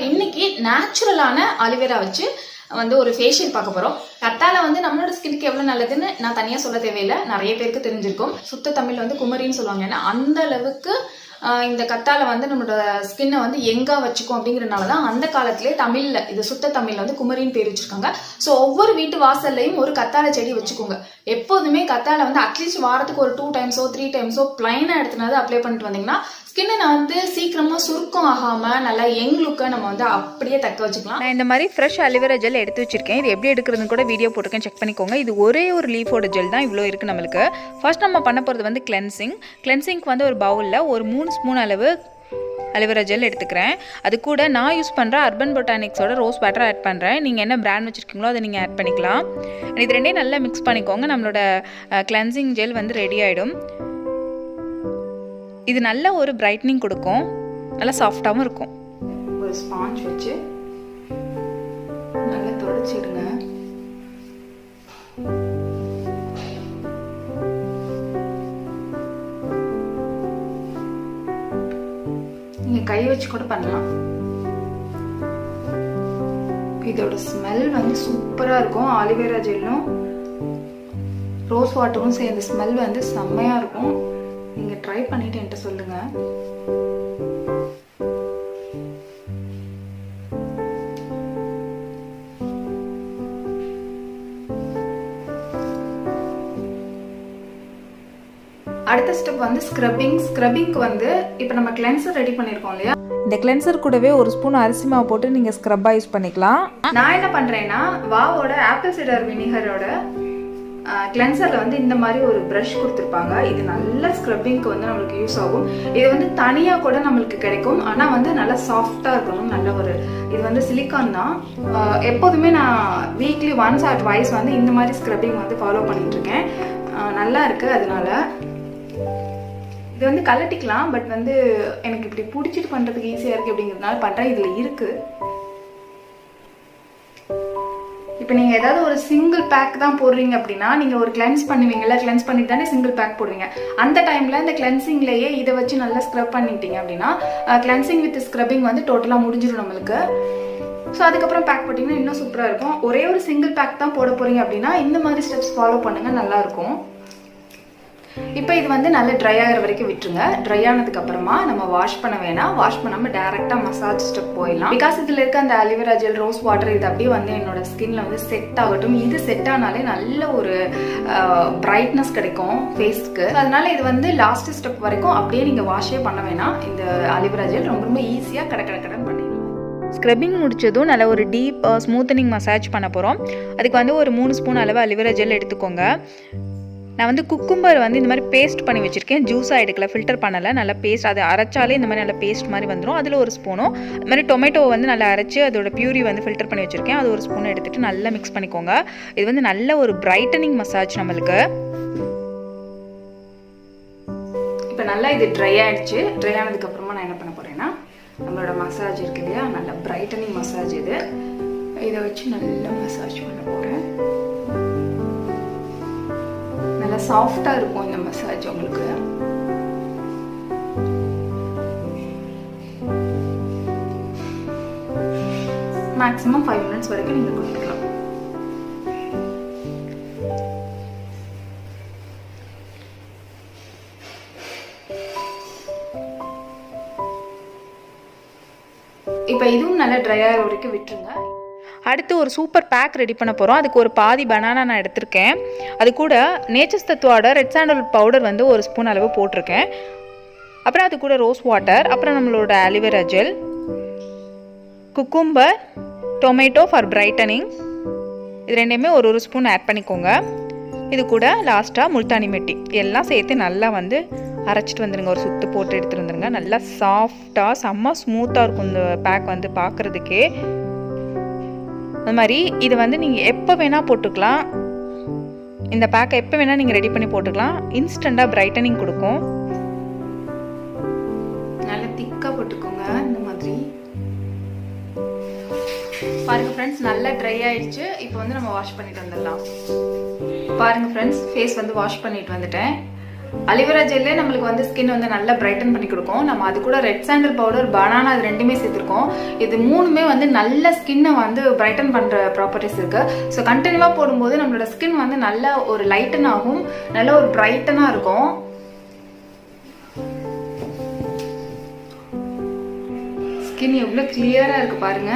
இன்னைக்கு நேச்சுரலான அலிவேரா வச்சு வந்து ஒரு ஃபேஷியல் பார்க்க போறோம். கத்தாழை வந்து நம்மளோட ஸ்கின்க்கு எவ்வளவு நல்லதுன்னு நான் தனியா சொல்ல தேவையில்லை, நிறைய பேருக்கு தெரிஞ்சிருக்கும். சுத்த தமிழ் வந்து குமரின்னு சொல்லுவாங்க. ஏன்னா அந்த அளவுக்கு இந்த கத்தாழை வந்து நம்மளோட ஸ்கின்னை வந்து எங்கா வச்சுக்கும் அப்படிங்கறதுனாலதான் அந்த காலத்திலேயே தமிழ்ல இது சுத்த தமிழ்ல வந்து குமரின்னு பேர் வச்சிருக்காங்க. ஸோ ஒவ்வொரு வீட்டு வாசல்லையும் ஒரு கத்தாழை செடி வச்சுக்கோங்க. எப்போதுமே கத்தாழை வந்து அட்லீஸ்ட் வாரத்துக்கு ஒரு 2 டைம்ஸோ 3 டைம்ஸோ பிளைனா எடுத்துனாவது அப்ளை பண்ணிட்டு வந்தீங்கன்னா ஸ்கின்னை வந்து சீக்கிரமா சுருக்கம் ஆகாம நல்லா யங் லுக்கை நம்ம வந்து அப்படியே தக்க வச்சுக்கலாம். நான் இந்த மாதிரி ஃப்ரெஷ் அலிவேரா ஜெல் எடுத்து வச்சிருக்கேன். இது எப்படி எடுக்கிறதுன்னு கூட வீடியோ போட்டிருக்கேன், செக் பண்ணிக்கோங்க. இது ஒரே ஒரு லீஃபோட ஜெல் தான் இவ்வளோ இருக்குது நம்மளுக்கு. ஃபர்ஸ்ட் நம்ம பண்ண போகிறது வந்து கிளென்சிங்க்கு வந்து ஒரு பவுலில் ஒரு 3 ஸ்பூன் அளவு அலிவேரா ஜெல் எடுத்துக்கிறேன். அது கூட நான் யூஸ் பண்ணுற அர்பன் பொட்டானிக்ஸோட ரோஸ் வாட்டர் ஆட் பண்ணுறேன். நீங்கள் என்ன பிராண்ட் வச்சுருக்கீங்களோ அதை நீங்கள் ஆட் பண்ணிக்கலாம். இது ரெண்டையும் நல்லா மிக்ஸ் பண்ணிக்கோங்க. நம்மளோட கிளென்சிங் ஜெல் வந்து ரெடி ஆகிடும். இது நல்ல ஒரு பிரைட்னிங் கொடுக்கும், நல்லா சாஃப்டாகவும் இருக்கும். ஒரு ஸ்பாஞ்ச் வச்சு நல்லா தொடச்சிடுங்க. நீங்க கை வச்சு கூட பண்ணலாம். இதோட ஸ்மெல் வந்து சூப்பரா இருக்கும். ஆலிவேரா ஜெல்லும் ரோஸ் வாட்டரும் சேர்ந்த ஸ்மெல் வந்து செம்மையா இருக்கும். நீங்க ட்ரை பண்ணிட்டு என்கிட்ட சொல்லுங்க. அடுத்த ஸ்டெப் வந்து ஸ்க்ரப்பிங்க்கு வந்து இப்போ நம்ம கிளென்சர் ரெடி பண்ணிருக்கோம் இல்லையா, இந்த கிளென்சர் கூடவே ஒரு ஸ்பூன் அரிசி மாவு போட்டு நீங்கள் ஸ்க்ரப்பாக யூஸ் பண்ணிக்கலாம். நான் என்ன பண்ணுறேன்னா வாவோட ஆப்பிள் சைடர் வினிகரோட கிளென்சர்ல வந்து இந்த மாதிரி ஒரு ப்ரஷ் கொடுத்துருப்பாங்க. இது நல்ல ஸ்க்ரப்பிங்க்கு வந்து நம்மளுக்கு யூஸ் ஆகும். இது வந்து தனியாக கூட நம்மளுக்கு கிடைக்கும், ஆனால் வந்து நல்லா சாஃப்டாக இருக்கணும். நல்ல ஒரு இது வந்து சிலிக்கான் தான். எப்போதுமே நான் வீக்லி ஒன்ஸ் ஆர் ட்வைஸ் வந்து இந்த மாதிரி ஸ்க்ரப்பிங் வந்து ஃபாலோ பண்ணிட்டு இருக்கேன். நல்லா இருக்கு. அதனால இது வந்து கலட்டிக்கலாம், பட் வந்து எனக்கு இப்படி பிடிச்சிட்டு பண்றதுக்கு ஈஸியா இருக்கு அப்படிங்கிறதுனால பண்றேன். இதுல இருக்கு. இப்போ நீங்க ஏதாவது ஒரு சிங்கிள் பேக் தான் போடுறீங்க அப்படின்னா நீங்க ஒரு கிளென்ஸ் பண்ணுவீங்கல்ல, கிளென்ஸ் பண்ணிட்டு தானே சிங்கிள் பேக் போடுவீங்க. அந்த டைம்ல இந்த கிளென்சிங்லயே இதை வச்சு நல்லா ஸ்க்ரப் பண்ணிட்டீங்க அப்படின்னா கிளென்சிங் வித் ஸ்க்ரப்பிங் வந்து டோட்டலா முடிஞ்சிடும் நம்மளுக்கு. ஸோ அதுக்கப்புறம் பேக் போட்டிங்கன்னா இன்னும் சூப்பராக இருக்கும். ஒரே ஒரு சிங்கிள் பேக் தான் போட போறீங்க அப்படின்னா இந்த மாதிரி ஸ்டெப்ஸ் ஃபாலோ பண்ணுங்க, நல்லா இருக்கும். இப்போ இது வந்து நல்லா ட்ரை ஆகிற வரைக்கும் விட்டுருங்க. ட்ரை ஆனதுக்கு அப்புறமா நம்ம வாஷ் பண்ண வேணாம். வாஷ் பண்ணாம டைரக்டா மசாஜ் ஸ்டெப் போயிடலாம். பிகாஸ் இதுல இருக்க அந்த அலிவேரா ஜெல், ரோஸ் வாட்டர் இது அப்படியே வந்து என்னோட ஸ்கின்ல வந்து செட் ஆகட்டும். இது செட் ஆனாலே நல்ல ஒரு பிரைட்னஸ் கிடைக்கும் ஃபேஸ்க்கு. அதனால இது வந்து லாஸ்ட் ஸ்டெப் வரைக்கும் அப்படியே நீங்க வாஷே பண்ண வேணாம். இந்த அலிவேரா ஜெல் ரொம்ப ரொம்ப ஈஸியா கடக்கடன்னு பண்ணிடலாம். ஸ்க்ரப்பிங் முடிச்சதும் நல்ல ஒரு டீப் ஸ்மூத்தனிங் மசாஜ் பண்ண போகிறோம். அதுக்கு வந்து ஒரு 3 ஸ்பூன் அளவு அலிவேரா ஜெல் எடுத்துக்கோங்க. நான் வந்து குக்கும்பர் வந்து இந்த மாதிரி பேஸ்ட் பண்ணி வச்சுருக்கேன். ஜூஸாக எடுக்கல, ஃபில்டர் பண்ணலை. நல்லா பேஸ்ட், அதை அரைச்சாலே இந்த மாதிரி நல்லா பேஸ்ட் மாதிரி வந்துடும். அதில் ஒரு ஸ்பூனும் அது மாதிரி டொமேட்டோவை வந்து நல்லா அரைச்சி அதோட பியூரி வந்து ஃபில்டர் பண்ணி வச்சுருக்கேன். அது ஒரு ஸ்பூன் எடுத்துகிட்டு நல்லா மிக்ஸ் பண்ணிக்கோங்க. இது வந்து நல்ல ஒரு பிரைட்டனிங் மசாஜ் நம்மளுக்கு. இப்போ நல்லா இது ட்ரை ஆகிடுச்சு. ட்ரை ஆனதுக்கப்புறமா நான் என்ன பண்ண போகிறேன்னா நம்மளோட மசாஜ் இருக்கு இல்லையா, நல்ல பிரைட்டனிங் மசாஜ் இது. இதை வச்சு நல்லா மசாஜ் பண்ண போகிறேன். நல்லா சாஃப்டா இருக்கும் இந்த மசாஜ் உங்களுக்கு. மேக்ஸிமம் 5 மினிட்ஸ் வரைக்கும் நீங்க கொடுக்கலாம். இப்போ இதுவும் நல்லா ட்ரை ஆகிற வரைக்கும் விட்டுருங்க. அடுத்து ஒரு சூப்பர் பேக் ரெடி பண்ண போகிறோம். அதுக்கு ஒரு பாதி பனானா நான் எடுத்திருக்கேன். அது கூட நேச்சர்ஸ் தத்துவோட ரெட் சாண்டல் பவுடர் வந்து ஒரு ஸ்பூன் அளவு போட்டிருக்கேன். அப்புறம் அது கூட ரோஸ் வாட்டர், அப்புறம் நம்மளோட அலிவேரா gel, cucumber, tomato for brightening, இது ரெண்டையுமே ஒரு ஸ்பூன் ஆட் பண்ணிக்கோங்க. இது கூட லாஸ்ட்டாக முல்தானி மெட்டி எல்லாம் சேர்த்து நல்லா வந்து அரைச்சிட்டு வந்துடுங்க. ஒரு சுத்து போட்டு எடுத்துகிட்டு வந்துடுங்க. நல்லா சாஃப்டாக செம்ம ஸ்மூத்தாக இருக்கும் இந்த பேக் வந்து பார்க்குறதுக்கே. அது மாதிரி இது வந்து நீங்கள் எப்போ வேணால் போட்டுக்கலாம். இந்த பேக்கை எப்போ வேணால் நீங்கள் ரெடி பண்ணி போட்டுக்கலாம். இன்ஸ்டண்ட்டாக பிரைட்டனிங் கொடுக்கும். நல்லா திக்காக போட்டுக்கோங்க. இந்த மாதிரி பாருங்க ஃப்ரெண்ட்ஸ், நல்லா ட்ரை ஆயிடுச்சு. இப்போ வந்து நம்ம வாஷ் பண்ணிட்டு வந்துடலாம். பாருங்க ஃப்ரெண்ட்ஸ், ஃபேஸ் வந்து வாஷ் பண்ணிட்டு வந்துட்டேன். அலிவேரா ஜெல்லே நம்மளுக்கு வந்து ஸ்கின் வந்து நல்லா பிரைட்டன் பண்ணி கொடுக்கும். நம்ம அது கூட ரெட் சாண்டல் பவுடர், பனானா அது ரெண்டுமே சேர்த்துருக்கோம். இது மூணுமே வந்து நல்ல ஸ்கின்னை வந்து பிரைட்டன் பண்ற ப்ராப்பர்ட்டிஸ் இருக்கு. ஸோ கண்டினியூவா போடும்போது நம்மளோட ஸ்கின் வந்து நல்ல ஒரு லைட்டன் ஆகும், நல்ல ஒரு பிரைட்டனா இருக்கும். ஸ்கின் எவ்வளவு கிளியரா இருக்கு பாருங்க.